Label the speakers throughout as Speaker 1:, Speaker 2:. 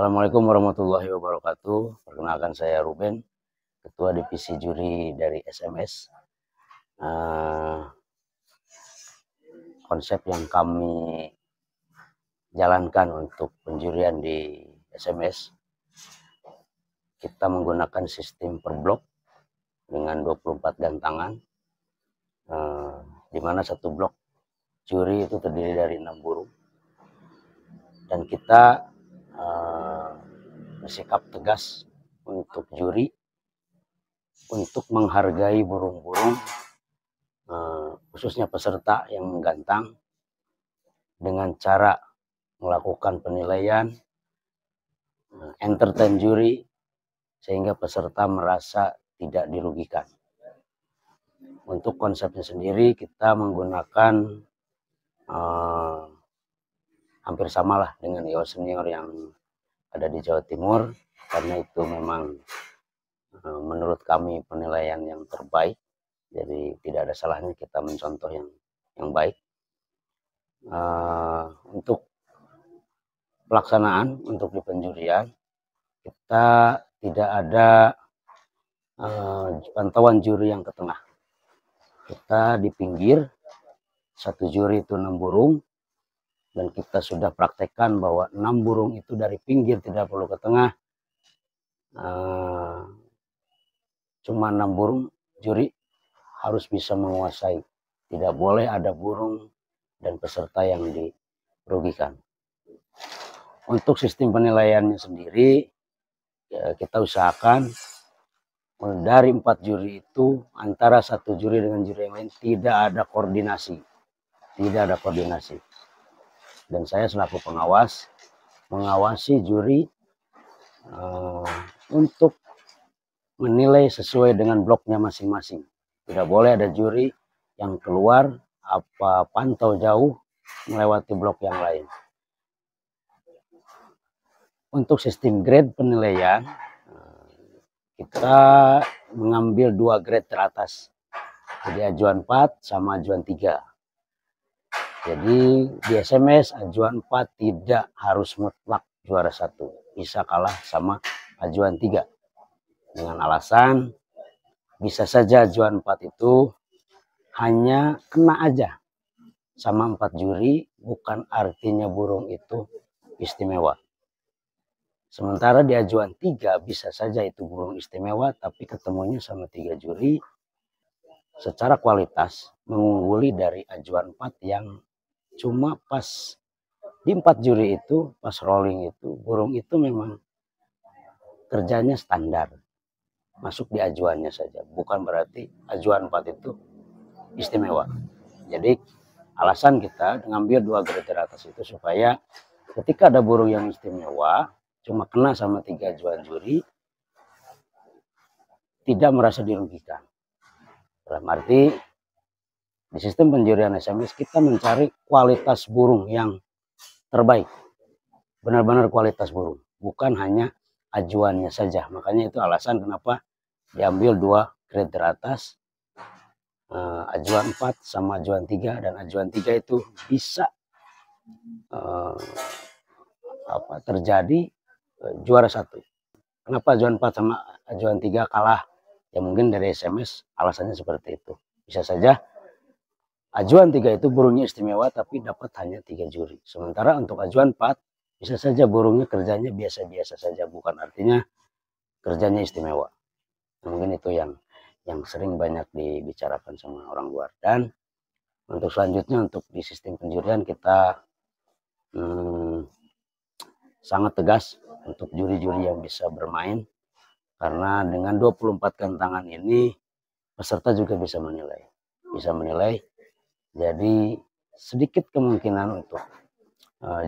Speaker 1: Assalamualaikum warahmatullahi wabarakatuh. Perkenalkan saya Ruben, Ketua Divisi Juri dari SMS. Konsep yang kami jalankan untuk penjurian di SMS, kita menggunakan sistem per blok dengan 24 gantangan, di mana satu blok juri itu terdiri dari 6 burung. Dan kita bersikap tegas untuk juri untuk menghargai burung-burung, khususnya peserta yang menggantang, dengan cara melakukan penilaian, entertain juri, sehingga peserta merasa tidak dirugikan. Untuk konsepnya sendiri kita menggunakan hampir samalah dengan IO senior yang ada di Jawa Timur, karena itu memang menurut kami penilaian yang terbaik. Jadi tidak ada salahnya kita mencontoh yang baik. Untuk pelaksanaan untuk di penjurian, kita tidak ada pantauan juri yang ke tengah. Kita di pinggir, satu juri itu 6 burung, dan kita sudah praktekkan bahwa 6 burung itu dari pinggir, tidak perlu ke tengah. Cuma 6 burung juri harus bisa menguasai. Tidak boleh ada burung dan peserta yang dirugikan. Untuk sistem penilaiannya sendiri, kita usahakan dari 4 juri itu, antara satu juri dengan juri yang lain tidak ada koordinasi. Tidak ada koordinasi. Dan saya selaku pengawas, mengawasi juri untuk menilai sesuai dengan bloknya masing-masing. Tidak boleh ada juri yang keluar pantau jauh melewati blok yang lain. Untuk sistem grade penilaian, kita mengambil 2 grade teratas. Jadi ajuan 4 sama ajuan 3. Jadi di SMS ajuan 4 tidak harus mutlak juara 1. Bisa kalah sama ajuan 3. Dengan alasan bisa saja ajuan 4 itu hanya kena aja sama 4 juri, bukan artinya burung itu istimewa. Sementara di ajuan 3 bisa saja itu burung istimewa, tapi ketemunya sama 3 juri secara kualitas mengungguli dari ajuan 4 yang cuma pas di 4 juri itu, pas rolling itu, burung itu memang kerjanya standar. Masuk di ajuannya saja, bukan berarti ajuan 4 itu istimewa. Jadi alasan kita mengambil 2 grade teratas itu supaya ketika ada burung yang istimewa, cuma kena sama 3 ajuan juri, tidak merasa dirugikan. Dalam arti di sistem penjurian SMS kita mencari kualitas burung yang terbaik, benar-benar kualitas burung, bukan hanya ajuannya saja. Makanya itu alasan kenapa diambil 2 grade teratas, ajuan 4 sama ajuan 3, dan ajuan 3 itu bisa terjadi juara 1. Kenapa ajuan 4 sama ajuan 3 kalah? Ya mungkin dari SMS alasannya seperti itu. Bisa saja ajuan 3 itu burungnya istimewa tapi dapat hanya 3 juri. Sementara untuk ajuan 4 bisa saja burungnya kerjanya biasa-biasa saja, bukan artinya kerjanya istimewa. Mungkin itu yang sering banyak dibicarakan sama orang luar. Dan untuk selanjutnya, untuk di sistem penjurian kita sangat tegas untuk juri-juri yang bisa bermain, karena dengan 24 gantangan ini peserta juga bisa menilai. Jadi sedikit kemungkinan untuk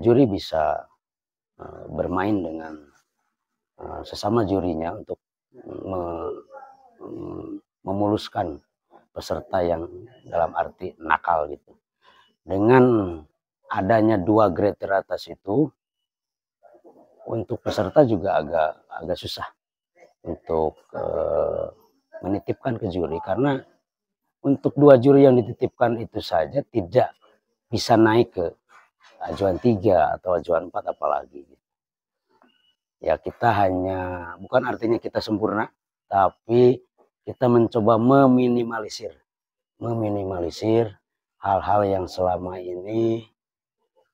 Speaker 1: juri bisa bermain dengan sesama jurinya untuk memuluskan peserta yang dalam arti nakal gitu. Dengan adanya 2 grade teratas itu, untuk peserta juga agak susah untuk menitipkan ke juri, karena untuk 2 juri yang dititipkan itu saja tidak bisa naik ke ajuan 3 atau ajuan 4 apalagi. Ya kita hanya, bukan artinya kita sempurna, tapi kita mencoba meminimalisir hal-hal yang selama ini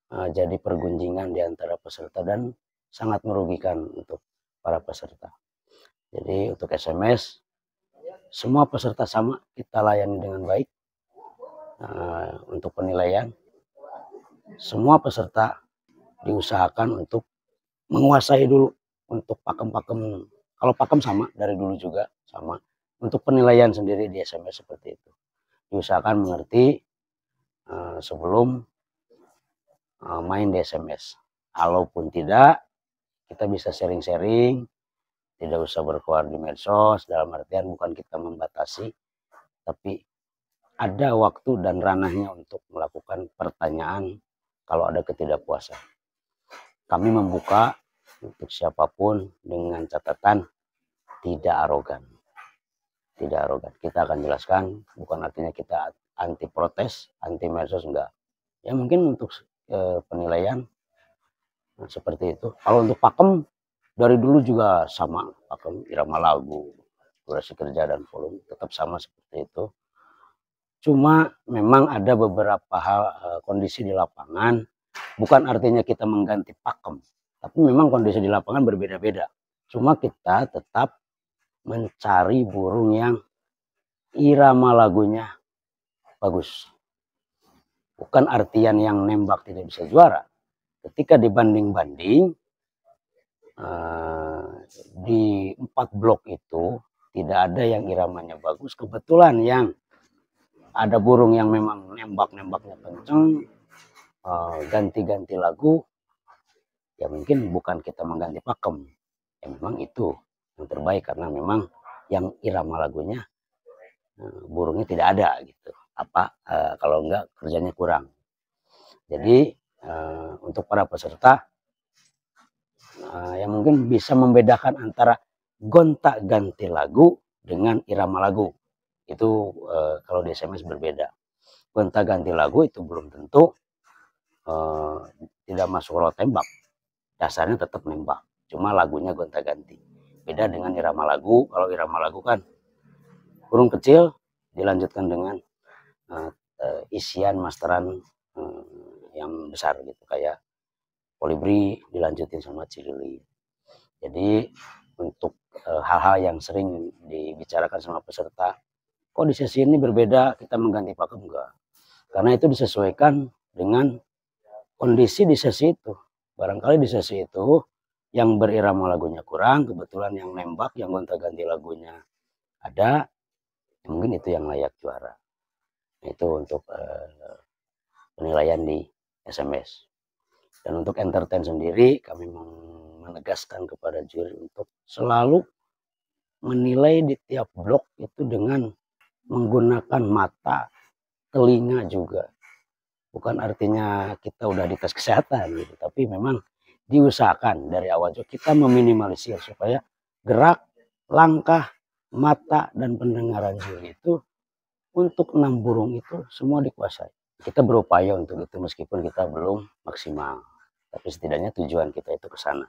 Speaker 1: jadi pergunjingan di antara peserta dan sangat merugikan untuk para peserta. Jadi untuk SMS, semua peserta sama, kita layani dengan baik. Untuk penilaian, semua peserta diusahakan untuk menguasai dulu untuk pakem-pakem. Kalau pakem sama dari dulu juga sama. Untuk penilaian sendiri di SMS seperti itu. Diusahakan mengerti sebelum main di SMS. Kalaupun tidak, kita bisa sharing-sharing, tidak usah berkeluar di medsos, dalam artian bukan kita membatasi, tapi ada waktu dan ranahnya untuk melakukan pertanyaan kalau ada ketidakpuasan. Kami membuka untuk siapapun dengan catatan tidak arogan. Tidak arogan. Kita akan jelaskan, bukan artinya kita anti protes, anti medsos, enggak. Ya mungkin untuk penilaian seperti itu. Kalau untuk pakem, dari dulu juga sama, pakem irama lagu, durasi kerja dan volume tetap sama seperti itu. Cuma memang ada beberapa hal kondisi di lapangan, bukan artinya kita mengganti pakem, tapi memang kondisi di lapangan berbeda-beda. Cuma kita tetap mencari burung yang irama lagunya bagus. Bukan artian yang nembak tidak bisa juara. Ketika dibanding-banding, di 4 blok itu tidak ada yang iramanya bagus. Kebetulan yang ada burung yang memang nembak-nembaknya kenceng, ganti-ganti lagu, ya mungkin bukan kita mengganti pakem. Ya memang itu yang terbaik karena memang yang irama lagunya burungnya tidak ada gitu. Kalau enggak kerjanya kurang. Jadi untuk para peserta yang mungkin bisa membedakan antara gonta-ganti lagu dengan irama lagu. Itu kalau di SMS berbeda. Gonta-ganti lagu itu belum tentu tidak masuk roll tembak. Dasarnya tetap nembak. Cuma lagunya gonta-ganti. Beda dengan irama lagu. Kalau irama lagu kan burung kecil dilanjutkan dengan isian masteran yang besar gitu, kayak kolibri dilanjutin sama cilili. Jadi untuk hal-hal yang sering dibicarakan sama peserta, kok di sesi ini berbeda kita mengganti pakem, enggak, karena itu disesuaikan dengan kondisi di sesi itu. Barangkali di sesi itu yang berirama lagunya kurang, kebetulan yang nembak, yang gonta-ganti lagunya ada, mungkin itu yang layak juara. Itu untuk penilaian di SMS. Dan untuk entertain sendiri, kami menegaskan kepada juri untuk selalu menilai di tiap blok itu dengan menggunakan mata, telinga juga. Bukan artinya kita udah dites kesehatan gitu, tapi memang diusahakan dari awal juga kita meminimalisir supaya gerak, langkah, mata, dan pendengaran juri itu untuk 6 burung itu semua dikuasai. Kita berupaya untuk itu meskipun kita belum maksimal. Tapi setidaknya tujuan kita itu ke sana.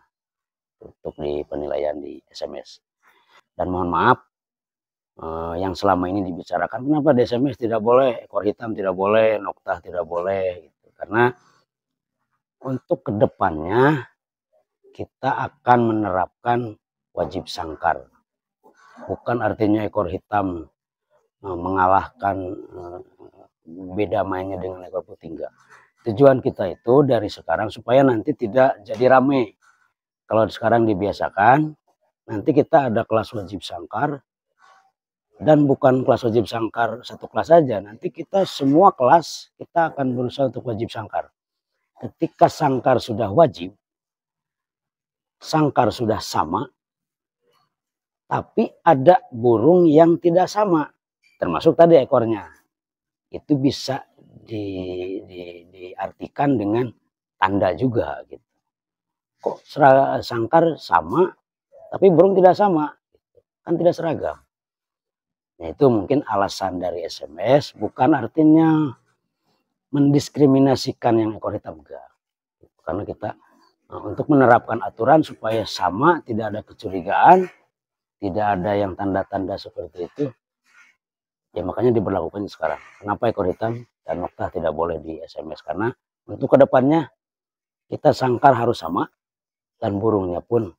Speaker 1: Untuk di penilaian di SMS. Dan mohon maaf, yang selama ini dibicarakan, kenapa di SMS tidak boleh, ekor hitam tidak boleh, noktah tidak boleh. Gitu. Karena untuk kedepannya kita akan menerapkan wajib sangkar. Bukan artinya ekor hitam mengalahkan beda mainnya dengan ekor putih, enggak. Tujuan kita itu dari sekarang supaya nanti tidak jadi rame. Kalau sekarang dibiasakan, nanti kita ada kelas wajib sangkar, dan bukan kelas wajib sangkar satu kelas saja. Nanti kita semua kelas kita akan berusaha untuk wajib sangkar. Ketika sangkar sudah wajib, sangkar sudah sama, tapi ada burung yang tidak sama, termasuk tadi ekornya. Itu bisa diartikan dengan tanda juga gitu. Kok sangkar sama tapi burung tidak sama, kan tidak seragam. Nah itu mungkin alasan dari SMS, bukan artinya mendiskriminasikan yang ekor hitam, enggak. Karena kita Nah, untuk menerapkan aturan supaya sama, tidak ada kecurigaan, tidak ada yang tanda-tanda seperti itu, ya makanya diberlakukan sekarang. Kenapa ekor hitam dan nokta tidak boleh di SMS? Karena untuk kedepannya kita sangkar harus sama, dan burungnya pun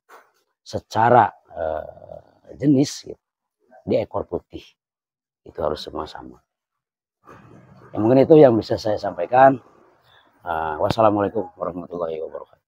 Speaker 1: secara jenis gitu, di ekor putih itu harus semua sama. Ya, mungkin itu yang bisa saya sampaikan. Wassalamualaikum warahmatullahi wabarakatuh.